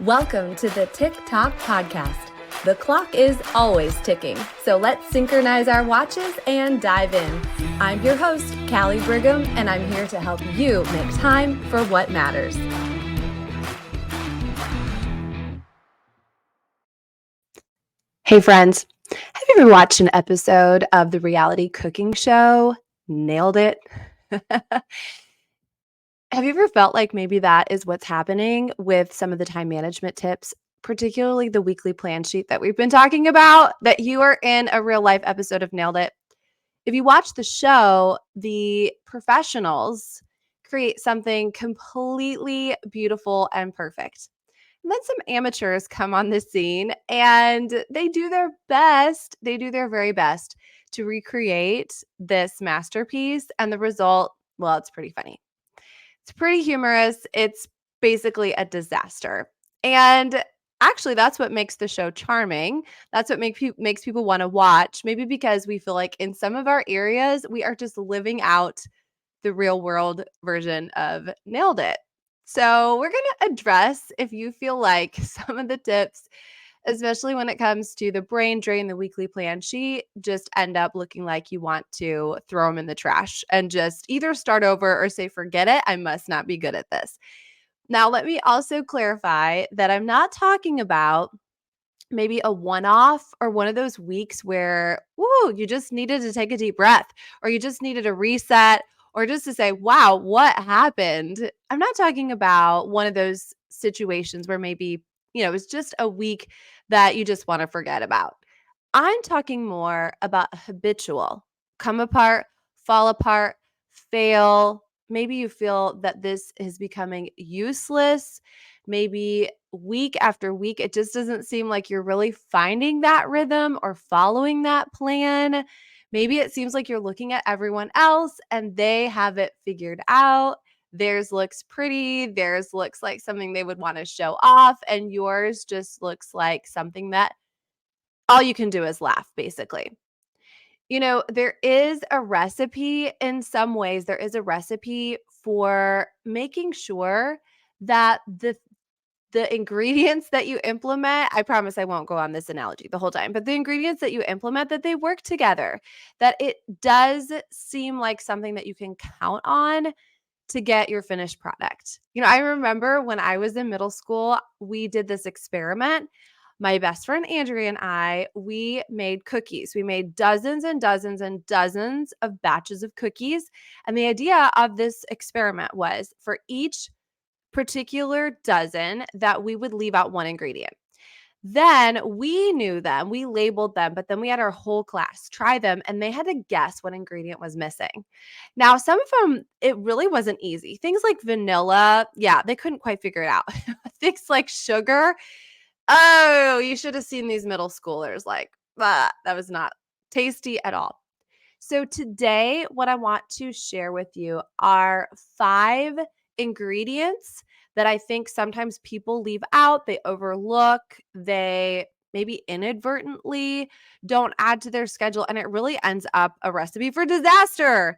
Welcome to the Tick Tock Podcast. The clock is always ticking, so let's synchronize our watches and dive in. I'm your host, Callie Brigham, and I'm here to help you make time for what matters. Hey friends, have you ever watched an episode of the reality cooking show? Nailed it. Have you ever felt like maybe that is what's happening with some of the time management tips, particularly the weekly plan sheet that we've been talking about, that you are in a real life episode of Nailed It? If you watch the show, the professionals create something completely beautiful and perfect. And then some amateurs come on the scene and they do their best, they do their very best to recreate this masterpiece. And the result, well, it's pretty funny. It's pretty humorous. It's basically a disaster. And actually, that's what makes the show charming. That's what makes people want to watch. Maybe because we feel like in some of our areas, we are just living out the real world version of Nailed It. So, we're going to address if you feel like some of the tips, especially when it comes to the brain drain, the weekly plan sheet, just end up looking like you want to throw them in the trash and just either start over or say, forget it. I must not be good at this. Now, let me also clarify that I'm not talking about maybe a one-off or one of those weeks where, woo, you just needed to take a deep breath or you just needed a reset or just to say, wow, what happened? I'm not talking about one of those situations where maybe, it's just a week that you just want to forget about. I'm talking more about habitual, come apart, fall apart, fail. Maybe you feel that this is becoming useless. Maybe week after week, it just doesn't seem like you're really finding that rhythm or following that plan. Maybe it seems like you're looking at everyone else and they have it figured out. Theirs looks pretty. Theirs looks like something they would want to show off. And yours just looks like something that all you can do is laugh, basically. There is a recipe in some ways. There is a recipe for making sure that the ingredients that you implement, I promise I won't go on this analogy the whole time, but the ingredients that you implement, that they work together, that it does seem like something that you can count on to get your finished product. I remember when I was in middle school, we did this experiment. My best friend Andrea and I, we made cookies. We made dozens and dozens and dozens of batches of cookies. And the idea of this experiment was for each particular dozen that we would leave out one ingredient. Then we knew them, we labeled them, but then we had our whole class try them and they had to guess what ingredient was missing. Now, some of them, it really wasn't easy. Things like vanilla, yeah, they couldn't quite figure it out. Things like sugar, oh, you should have seen these middle schoolers. Like, that was not tasty at all. So today, what I want to share with you are 5 ingredients that I think sometimes people leave out, they overlook, they maybe inadvertently don't add to their schedule, and it really ends up a recipe for disaster.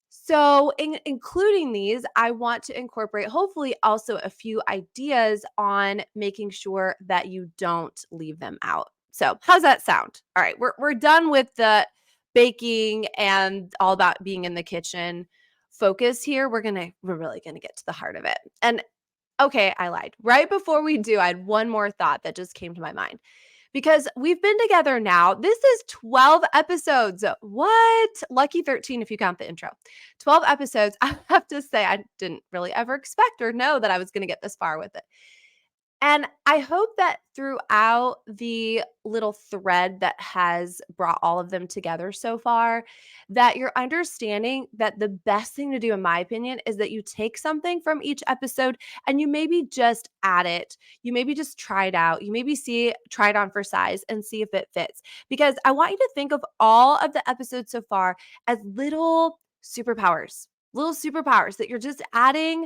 So, including these, I want to incorporate hopefully also a few ideas on making sure that you don't leave them out. So, how's that sound? All right, we're done with the baking and all about being in the kitchen focus here. We're really gonna get to the heart of it. And okay, I lied. Right before we do, I had one more thought that just came to my mind because we've been together now. This is 12 episodes. What? Lucky 13 if you count the intro. 12 episodes. I have to say, I didn't really ever expect or know that I was going to get this far with it. And I hope that throughout the little thread that has brought all of them together so far, that you're understanding that the best thing to do, in my opinion, is that you take something from each episode and you maybe just add it. You maybe just try it out. You maybe try it on for size and see if it fits. Because I want you to think of all of the episodes so far as little superpowers that you're just adding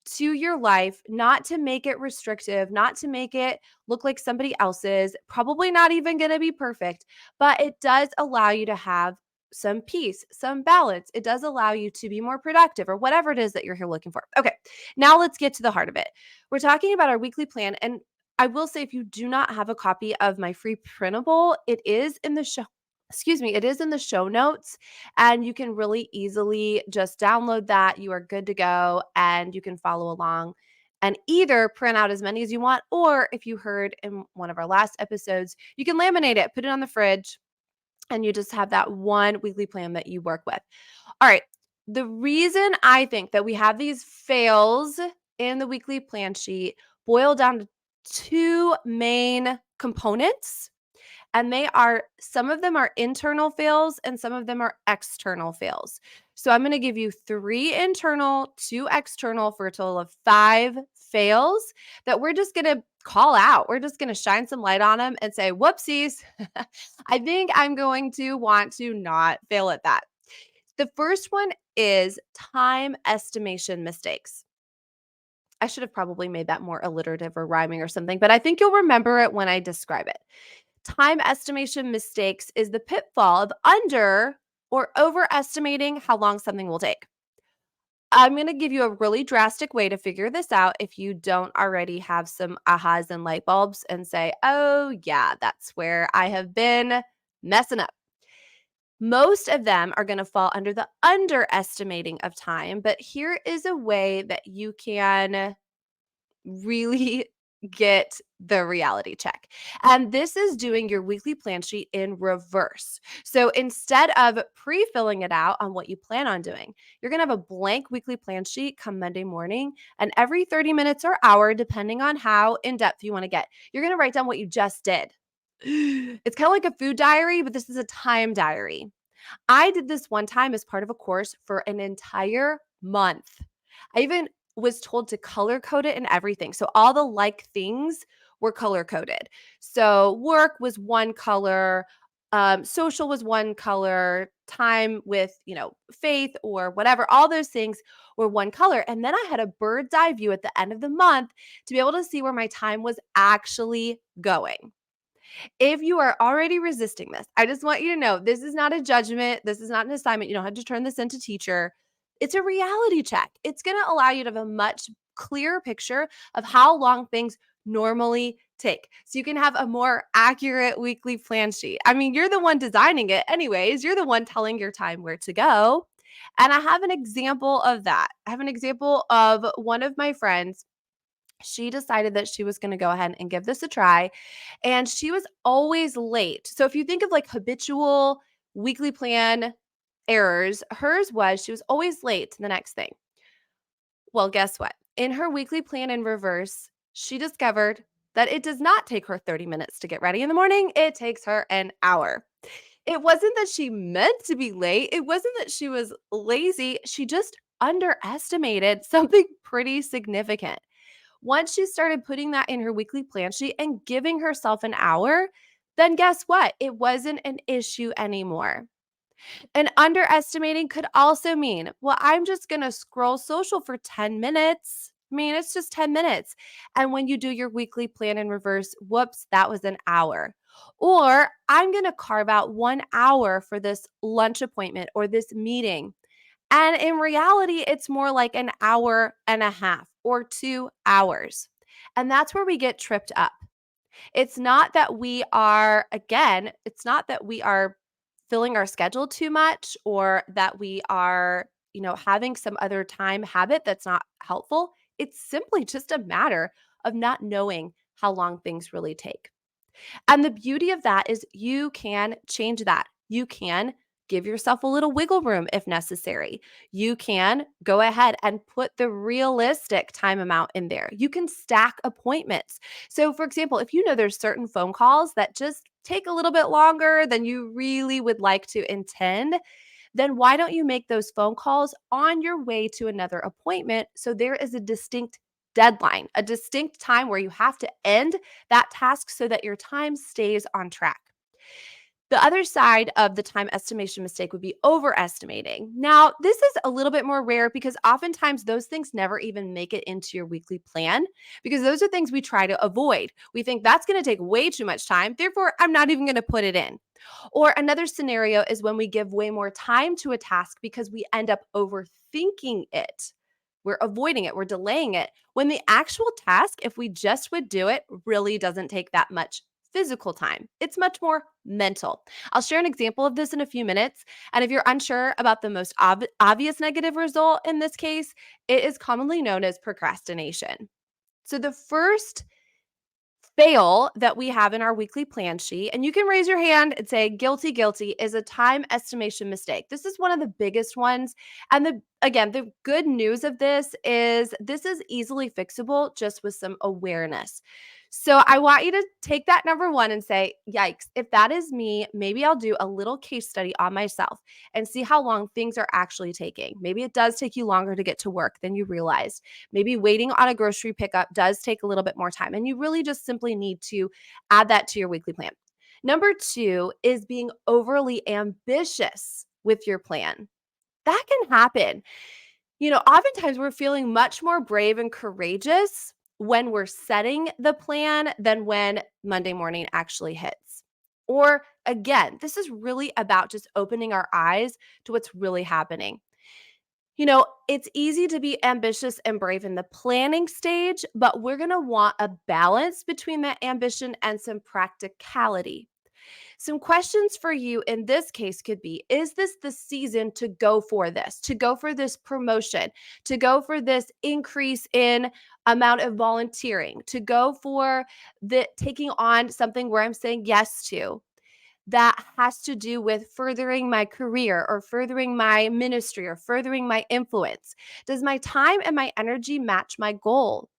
to your life, not to make it restrictive, not to make it look like somebody else's, probably not even going to be perfect, but it does allow you to have some peace, some balance. It does allow you to be more productive or whatever it is that you're here looking for. Okay, now let's get to the heart of it. We're talking about our weekly plan, and I will say if you do not have a copy of my free printable, it is in the show it is in the show notes, and you can really easily just download that. You are good to go, and you can follow along and either print out as many as you want, or if you heard in one of our last episodes, you can laminate it, put it on the fridge, and you just have that one weekly plan that you work with. All right. The reason I think that we have these fails in the weekly plan sheet boil down to two main components. And they are, some of them are internal fails and some of them are external fails. So I'm going to give you 3 internal, 2 external for a total of 5 fails that we're just going to call out. We're just going to shine some light on them and say, whoopsies. I think I'm going to want to not fail at that. The first one is time estimation mistakes. I should have probably made that more alliterative or rhyming or something, but I think you'll remember it when I describe it. Time estimation mistakes is the pitfall of under or overestimating how long something will take. I'm going to give you a really drastic way to figure this out if you don't already have some ahas and light bulbs and say, oh, yeah, that's where I have been messing up. Most of them are going to fall under the underestimating of time, but here is a way that you can really get the reality check. And this is doing your weekly plan sheet in reverse. So instead of pre-filling it out on what you plan on doing, you're going to have a blank weekly plan sheet come Monday morning, and every 30 minutes or hour, depending on how in-depth you want to get, you're going to write down what you just did. It's kind of like a food diary, but this is a time diary. I did this one time as part of a course for an entire month. I even was told to color code it and everything. So all the like things were color coded. So work was one color, social was one color, time with, faith or whatever, all those things were one color. And then I had a bird's eye view at the end of the month to be able to see where my time was actually going. If you are already resisting this, I just want you to know this is not a judgment. This is not an assignment. You don't have to turn this into teacher. It's a reality check. It's going to allow you to have a much clearer picture of how long things normally take. So you can have a more accurate weekly plan sheet. I mean, you're the one designing it anyways. You're the one telling your time where to go. And I have an example of that. I have an example of one of my friends. She decided that she was going to go ahead and give this a try, and she was always late. So if you think of like habitual weekly plan errors, hers was she was always late to the next thing. Well, guess what? In her weekly plan in reverse, she discovered that it does not take her 30 minutes to get ready in the morning. It takes her an hour. It wasn't that she meant to be late. It wasn't that she was lazy. She just underestimated something pretty significant. Once she started putting that in her weekly plan sheet and giving herself an hour, then guess what? It wasn't an issue anymore. And underestimating could also mean, well, I'm just going to scroll social for 10 minutes. I mean, it's just 10 minutes. And when you do your weekly plan in reverse, whoops, that was an hour. Or I'm going to carve out 1 hour for this lunch appointment or this meeting. And in reality, it's more like an hour and a half or 2 hours. And that's where we get tripped up. It's not that we are, again, it's not that we are filling our schedule too much or that we are, having some other time habit that's not helpful. It's simply just a matter of not knowing how long things really take. And the beauty of that is you can change that. You can give yourself a little wiggle room if necessary. You can go ahead and put the realistic time amount in there. You can stack appointments. So, for example, if you know there's certain phone calls that just take a little bit longer than you really would like to intend, then why don't you make those phone calls on your way to another appointment so there is a distinct deadline, a distinct time where you have to end that task so that your time stays on track. The other side of the time estimation mistake would be overestimating. Now, this is a little bit more rare because oftentimes those things never even make it into your weekly plan because those are things we try to avoid. We think that's going to take way too much time, therefore, I'm not even going to put it in. Or another scenario is when we give way more time to a task because we end up overthinking it. We're avoiding it, we're delaying it. When the actual task, if we just would do it, really doesn't take that much physical time. It's much more mental. I'll share an example of this in a few minutes. And if you're unsure about the most obvious negative result in this case, it is commonly known as procrastination. So the first fail that we have in our weekly plan sheet, and you can raise your hand and say guilty, guilty, is a time estimation mistake. This is one of the biggest ones. And the good news of this is easily fixable just with some awareness. So I want you to take that number one and say, yikes, if that is me, maybe I'll do a little case study on myself and see how long things are actually taking. Maybe it does take you longer to get to work than you realized. Maybe waiting on a grocery pickup does take a little bit more time, and you really just simply need to add that to your weekly plan. Number two is being overly ambitious with your plan. That can happen. Oftentimes we're feeling much more brave and courageous when we're setting the plan than when Monday morning actually hits. Or again, this is really about just opening our eyes to what's really happening. It's easy to be ambitious and brave in the planning stage, but we're going to want a balance between that ambition and some practicality. Some questions for you in this case could be, is this the season to go for this, to go for this promotion, to go for this increase in amount of volunteering, to go for the taking on something where I'm saying yes to? That has to do with furthering my career or furthering my ministry or furthering my influence. Does my time and my energy match my goal?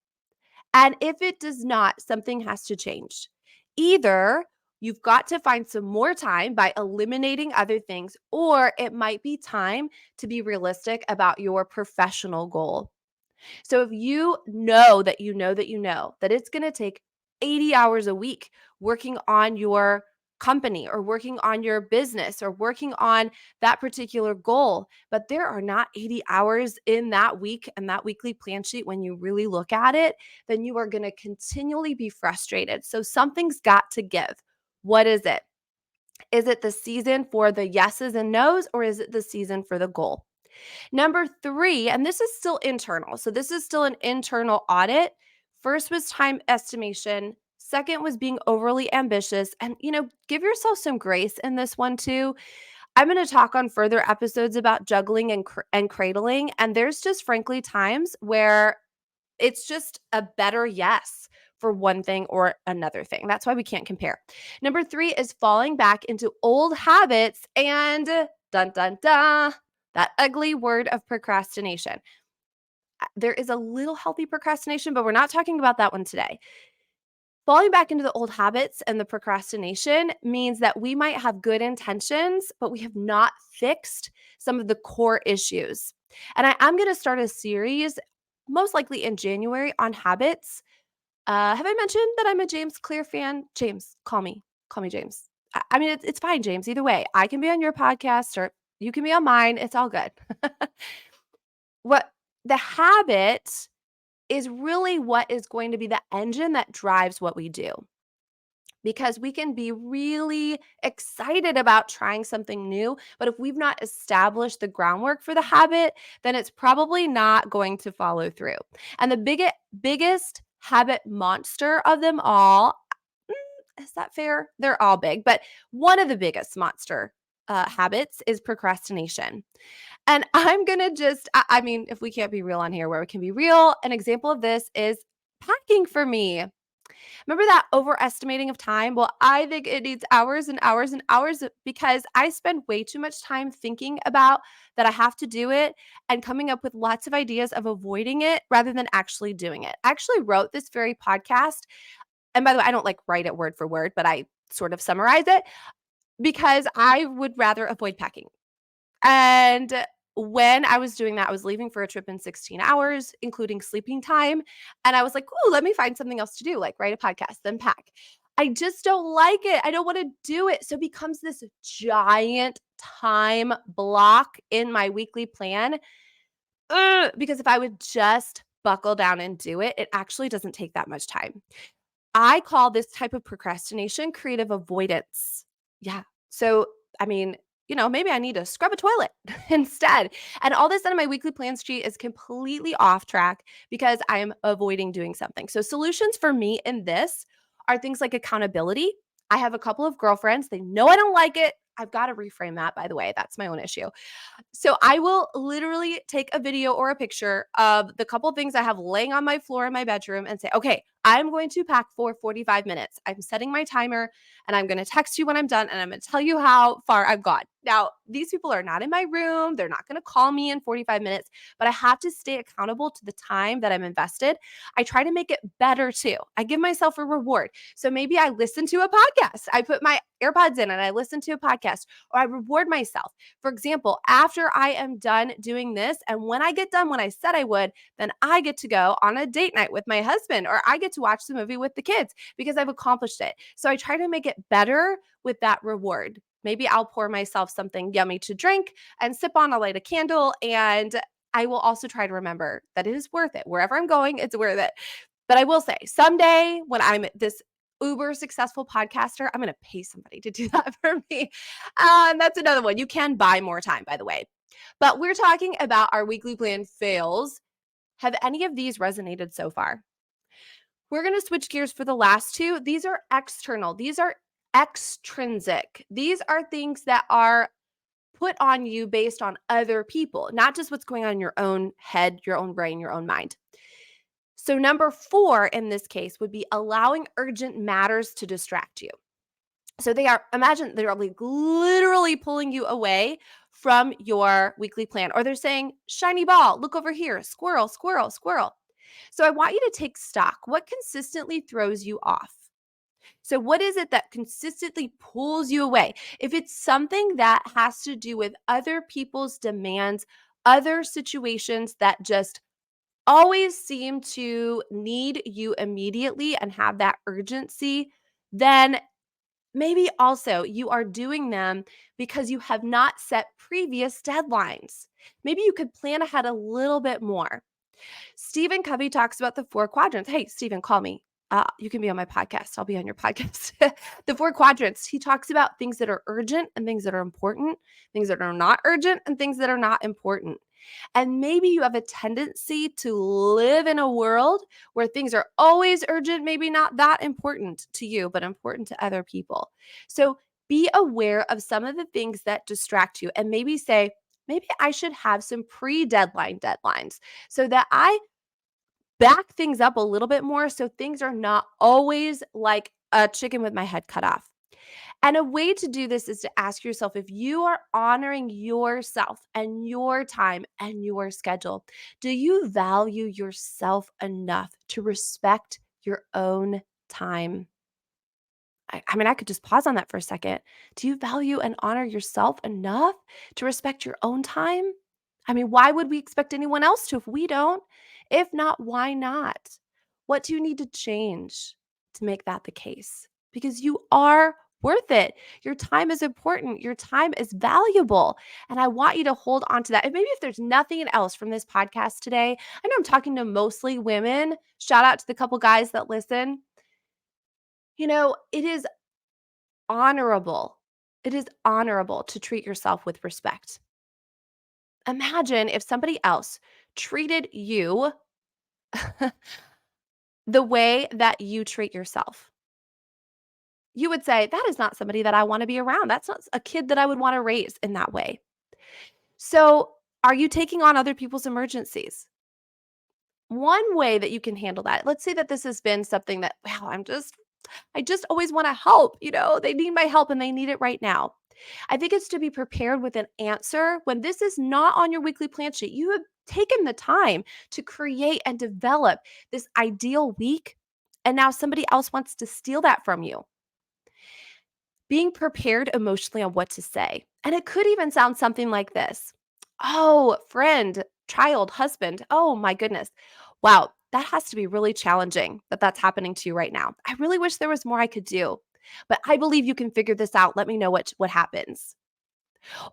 And if it does not, something has to change. Either you've got to find some more time by eliminating other things, or it might be time to be realistic about your professional goal. So if you know that you know that you know that it's going to take 80 hours a week working on your company or working on your business or working on that particular goal, but there are not 80 hours in that week and that weekly plan sheet when you really look at it, then you are going to continually be frustrated. So something's got to give. What is it? Is it the season for the yeses and nos, or is it the season for the goal? Number three, and this is still internal. So this is still an internal audit. First was time estimation. Second was being overly ambitious. And, give yourself some grace in this one too. I'm going to talk on further episodes about juggling and cradling. And there's just frankly times where it's just a better yes for one thing or another thing. That's why we can't compare. Number three is falling back into old habits and dun dun dun, that ugly word of procrastination. There is a little healthy procrastination, but we're not talking about that one today. Falling back into the old habits and the procrastination means that we might have good intentions, but we have not fixed some of the core issues. And I'm going to start a series, most likely in January, on habits. Have I mentioned that I'm a James Clear fan? James, call me. Call me James. I mean, it's fine, James. Either way, I can be on your podcast or you can be on mine. It's all good. What the habit is really what is going to be the engine that drives what we do, because we can be really excited about trying something new, but if we've not established the groundwork for the habit, then it's probably not going to follow through. And the biggest habit monster of them all, is that fair? They're all big, but one of the biggest monster habits is procrastination. And I'm going to I mean, if we can't be real on here, where we can be real, an example of this is packing for me. Remember that overestimating of time? Well, I think it needs hours and hours and hours because I spend way too much time thinking about that I have to do it and coming up with lots of ideas of avoiding it rather than actually doing it. I actually wrote this very podcast. And by the way, I don't like write it word for word, but I sort of summarize it because I would rather avoid packing. And when I was doing that, I was leaving for a trip in 16 hours, including sleeping time. And I was like, "Ooh, let me find something else to do, like write a podcast, then pack." I just don't like it. I don't want to do it. So it becomes this giant time block in my weekly plan. Because if I would just buckle down and do it, it actually doesn't take that much time. I call this type of procrastination creative avoidance. Yeah. So, I mean, maybe I need to scrub a toilet instead. And all of a sudden, my weekly plan sheet is completely off track because I am avoiding doing something. So, solutions for me in this are things like accountability. I have a couple of girlfriends. They know I don't like it. I've got to reframe that, by the way. That's my own issue. So I will literally take a video or a picture of the couple things I have laying on my floor in my bedroom and say, okay, I'm going to pack for 45 minutes. I'm setting my timer and I'm going to text you when I'm done and I'm going to tell you how far I've gone. Now, these people are not in my room. They're not going to call me in 45 minutes, but I have to stay accountable to the time that I'm invested. I try to make it better too. I give myself a reward. So maybe I listen to a podcast. I put my AirPods in and I listen to a podcast, or I reward myself. For example, after I am done doing this, and when I get done when I said I would, then I get to go on a date night with my husband, or I get to watch the movie with the kids because I've accomplished it. So I try to make it better with that reward. Maybe I'll pour myself something yummy to drink and sip on, I'll light a candle, and I will also try to remember that it is worth it. Wherever I'm going, it's worth it. But I will say, someday when I'm this uber successful podcaster, I'm going to pay somebody to do that for me. That's another one. You can buy more time, by the way. But we're talking about our weekly plan fails. Have any of these resonated so far? We're going to switch gears for the last two. These are external, these are extrinsic. These are things that are put on you based on other people, not just what's going on in your own head, your own brain, your own mind. So, number 4 in this case would be allowing urgent matters to distract you. So imagine they're like literally pulling you away from your weekly plan, or they're saying, shiny ball, look over here, squirrel, squirrel, squirrel. So I want you to take stock. What consistently throws you off? So, what is it that consistently pulls you away? If it's something that has to do with other people's demands, other situations that just always seem to need you immediately and have that urgency, then maybe also you are doing them because you have not set previous deadlines. Maybe you could plan ahead a little bit more. Stephen Covey talks about the 4 quadrants. Hey, Stephen, call me. You can be on my podcast. I'll be on your podcast. The 4 quadrants. He talks about things that are urgent and things that are important, things that are not urgent and things that are not important. And maybe you have a tendency to live in a world where things are always urgent, maybe not that important to you, but important to other people. So be aware of some of the things that distract you and maybe say, maybe I should have some pre-deadline deadlines so that I back things up a little bit more so things are not always like a chicken with my head cut off. And a way to do this is to ask yourself if you are honoring yourself and your time and your schedule. Do you value yourself enough to respect your own time? I mean, I could just pause on that for a second. Do you value and honor yourself enough to respect your own time? I mean, why would we expect anyone else to if we don't? If not, why not? What do you need to change to make that the case? Because you are worth it. Your time is important. Your time is valuable. And I want you to hold on to that. And maybe if there's nothing else from this podcast today, I know I'm talking to mostly women. Shout out to the couple guys that listen. It is honorable. It is honorable to treat yourself with respect. Imagine if somebody else treated you the way that you treat yourself. You would say, that is not somebody that I want to be around. That's not a kid that I would want to raise in that way. So, are you taking on other people's emergencies? One way that you can handle that, let's say that this has been something that, wow, I just always want to help. They need my help and they need it right now. I think it's to be prepared with an answer when this is not on your weekly plan sheet. You have taken the time to create and develop this ideal week, and now somebody else wants to steal that from you. Being prepared emotionally on what to say. And it could even sound something like this. Oh, friend, child, husband. Oh my goodness. Wow, that has to be really challenging that that's happening to you right now. I really wish there was more I could do, but I believe you can figure this out. Let me know what happens.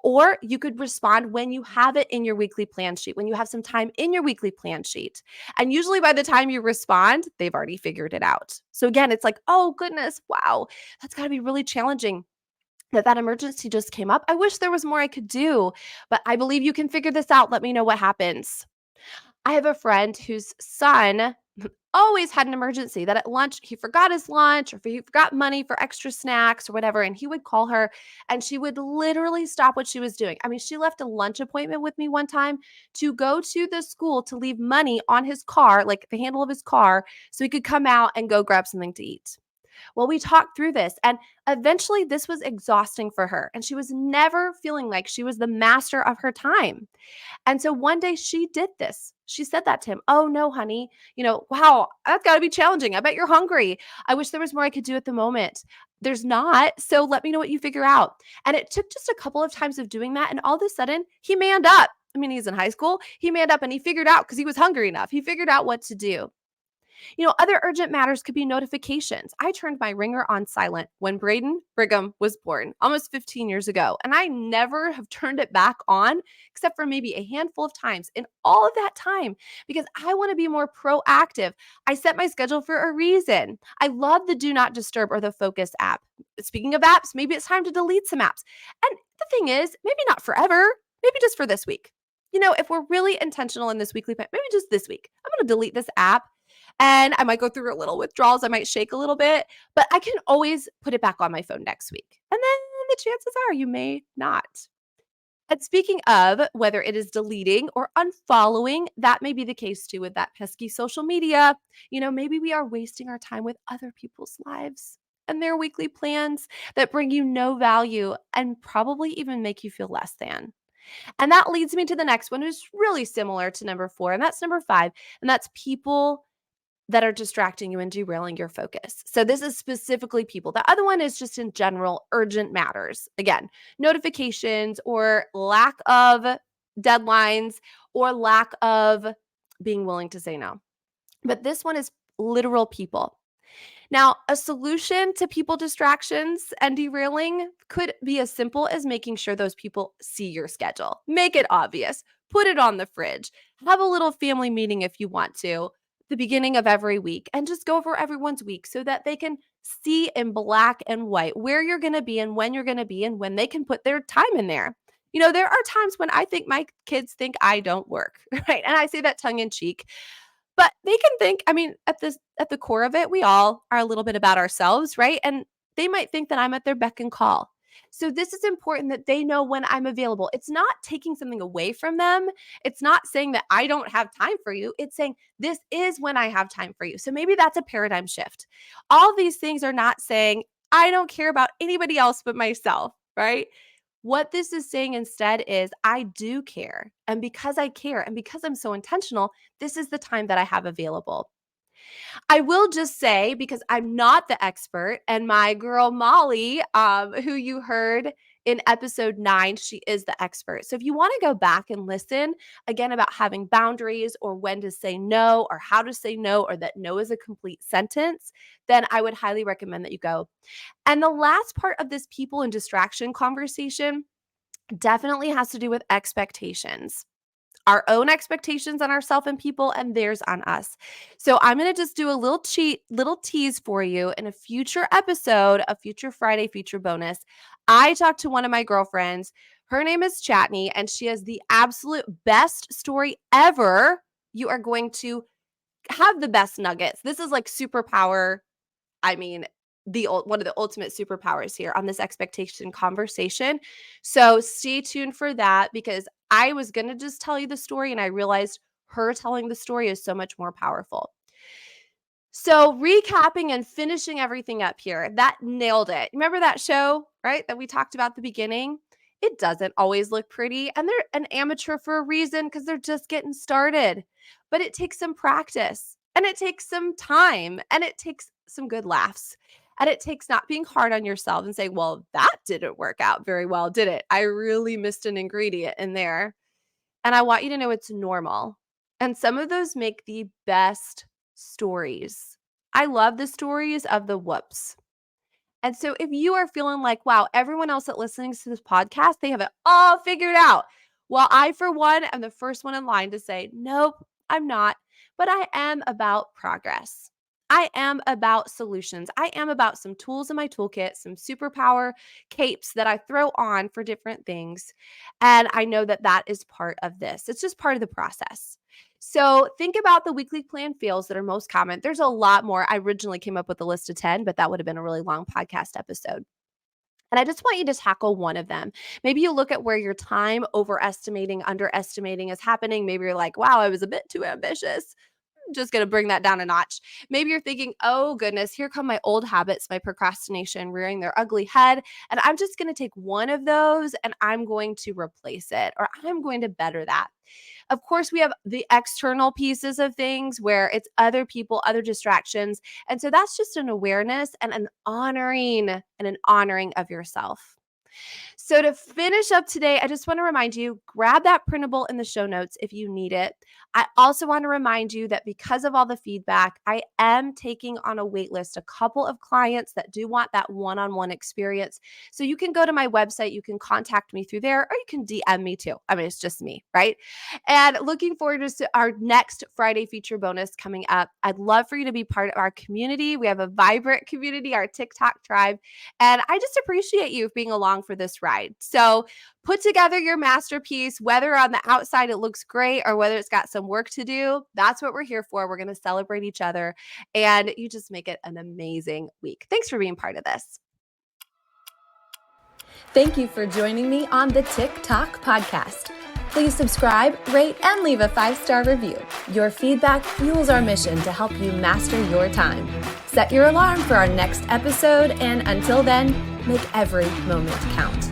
Or you could respond when you have it in your weekly plan sheet, when you have some time in your weekly plan sheet. And usually by the time you respond, they've already figured it out. So again, it's like, oh goodness, wow, that's got to be really challenging. that emergency just came up. I wish there was more I could do, but I believe you can figure this out. Let me know what happens. I have a friend whose son always had an emergency that at lunch he forgot his lunch or he forgot money for extra snacks or whatever. And he would call her and she would literally stop what she was doing. I mean, she left a lunch appointment with me one time to go to the school to leave money on his car, like the handle of his car, so he could come out and go grab something to eat. Well, we talked through this, and eventually this was exhausting for her. And she was never feeling like she was the master of her time. And so one day she did this. She said that to him. Oh, no, honey. Wow, that's got to be challenging. I bet you're hungry. I wish there was more I could do at the moment. There's not. So let me know what you figure out. And it took just a couple of times of doing that. And all of a sudden, he manned up. I mean, he's in high school. He manned up and he figured out because he was hungry enough. He figured out what to do. Other urgent matters could be notifications. I turned my ringer on silent when Braden Brigham was born almost 15 years ago, and I never have turned it back on except for maybe a handful of times in all of that time because I want to be more proactive. I set my schedule for a reason. I love the Do Not Disturb or the Focus app. Speaking of apps, maybe it's time to delete some apps. And the thing is, maybe not forever, maybe just for this week. If we're really intentional in this weekly plan, maybe just this week, I'm going to delete this app and I might go through a little withdrawals. I might shake a little bit, but I can always put it back on my phone next week. And then the chances are you may not. And speaking of whether it is deleting or unfollowing, that may be the case too with that pesky social media. Maybe we are wasting our time with other people's lives and their weekly plans that bring you no value and probably even make you feel less than. And that leads me to the next one, who's really similar to number 4, and that's number 5, and that's people that are distracting you and derailing your focus. So this is specifically people. The other one is just in general urgent matters. Again, notifications or lack of deadlines or lack of being willing to say no. But this one is literal people. Now, a solution to people distractions and derailing could be as simple as making sure those people see your schedule. Make it obvious. Put it on the fridge. Have a little family meeting if you want to, the beginning of every week, and just go over everyone's week so that they can see in black and white where you're going to be and when you're going to be and when they can put their time in there. There are times when I think my kids think I don't work, right? And I say that tongue in cheek. But they can think, I mean, at the core of it, we all are a little bit about ourselves, right? And they might think that I'm at their beck and call. So this is important that they know when I'm available. It's not taking something away from them. It's not saying that I don't have time for you. It's saying this is when I have time for you. So maybe that's a paradigm shift. All these things are not saying I don't care about anybody else but myself, right? What this is saying instead is I do care. And because I care and because I'm so intentional, this is the time that I have available. I will just say, because I'm not the expert, and my girl Molly, who you heard in episode 9, she is the expert. So if you want to go back and listen again about having boundaries or when to say no or how to say no or that no is a complete sentence, then I would highly recommend that you go. And the last part of this people and distraction conversation definitely has to do with expectations. Our own expectations on ourselves and people and theirs on us. So I'm going to just do a little tease for you in a future episode, a future Friday feature bonus. I talked to one of my girlfriends. Her name is Chatney, and she has the absolute best story ever. You are going to have the best nuggets. This is like superpower. I mean, one of the ultimate superpowers here on this expectation conversation. So stay tuned for that because I was going to just tell you the story and I realized her telling the story is so much more powerful. So recapping and finishing everything up here, that nailed it. Remember that show, right? That we talked about at the beginning? It doesn't always look pretty and they're an amateur for a reason because they're just getting started. But it takes some practice and it takes some time and it takes some good laughs. And it takes not being hard on yourself and saying, well, that didn't work out very well, did it? I really missed an ingredient in there. And I want you to know it's normal. And some of those make the best stories. I love the stories of the whoops. And so if you are feeling like, wow, everyone else that listening to this podcast, they have it all figured out. Well, I, for one, am the first one in line to say, nope, I'm not. But I am about progress. I am about solutions. I am about some tools in my toolkit, some superpower capes that I throw on for different things. And I know that that is part of this. It's just part of the process. So think about the weekly plan fails that are most common. There's a lot more. I originally came up with a list of 10, but that would have been a really long podcast episode. And I just want you to tackle one of them. Maybe you look at where your time overestimating, underestimating is happening. Maybe you're like, wow, I was a bit too ambitious. Just going to bring that down a notch. Maybe you're thinking, oh goodness, here come my old habits, my procrastination rearing their ugly head. And I'm just going to take one of those and I'm going to replace it, or I'm going to better that. Of course, we have the external pieces of things where it's other people, other distractions. And so that's just an awareness and an honoring of yourself. So, to finish up today, I just want to remind you grab that printable in the show notes if you need it. I also want to remind you that because of all the feedback, I am taking on a wait list a couple of clients that do want that one on one experience. So, you can go to my website, you can contact me through there, or you can DM me too. I mean, it's just me, right? And looking forward to our next Friday feature bonus coming up. I'd love for you to be part of our community. We have a vibrant community, our TikTok tribe. And I just appreciate you being along for this ride. So put together your masterpiece, whether on the outside it looks great or whether it's got some work to do. That's what we're here for. We're going to celebrate each other. And you just make it an amazing week. Thanks for being part of this. Thank you for joining me on the TikTok podcast. Please subscribe, rate, and leave a 5-star review. Your feedback fuels our mission to help you master your time. Set your alarm for our next episode, and until then, make every moment count.